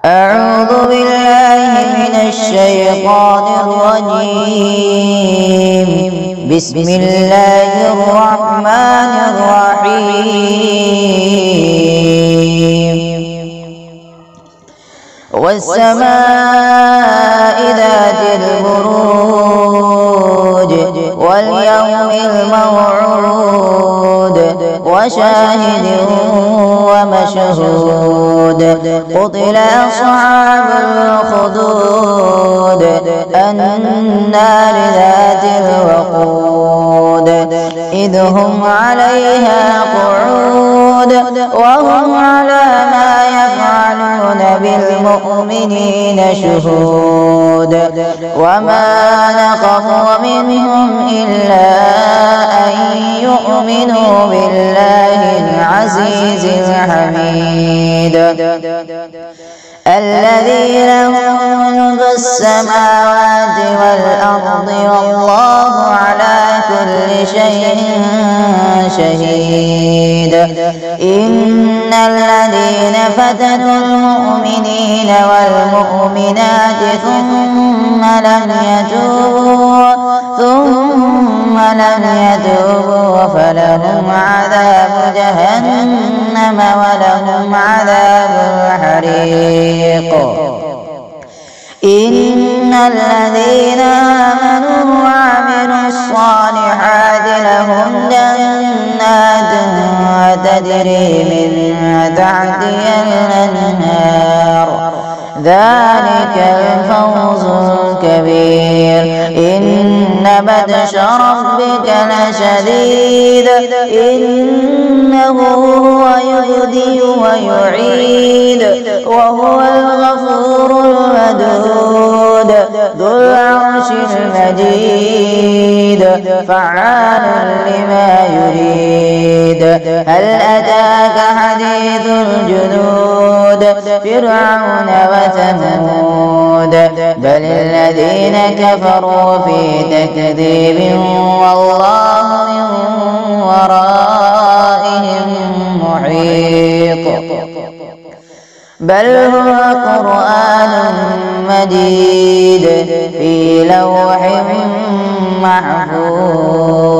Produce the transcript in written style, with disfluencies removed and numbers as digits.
أعوذ بالله من الشيطان الرجيم. بسم الله الرحمن الرحيم. والسماء ذات البروج واليوم الموعود وشاهد ومشهود. قتل أصحاب الأخدود النار ذات الوقود إذ هم عليها قعود وهم على ما يفعلون بالمؤمنين شهود. وما نقموا منهم إلا أن يؤمنوا بالله العزيز الحميد الذي له ملك السماوات والأرض والله على كل شيء شهيد. إن الذين فتنوا المؤمنين والمؤمنات ثم لم يتوبوا فلهم عذاب جهنم ولهم عذاب الحريق. إن الذين آمنوا وعملوا الصالحات لهم جنات تجري من تحتها الأنهار ذلك الفوز الكبير. إن بطش ربك لشديد إنه هو يبدئ ويعيد وهو الغفور الودود ذو العرش المجيد فعال لما يريد. هل أتاك حديث الجنود فرعون وثمود بل الذين كفروا في تكذيب والله من ورائهم محيط. بل هو قرآن مجيد في لوح محفوظ.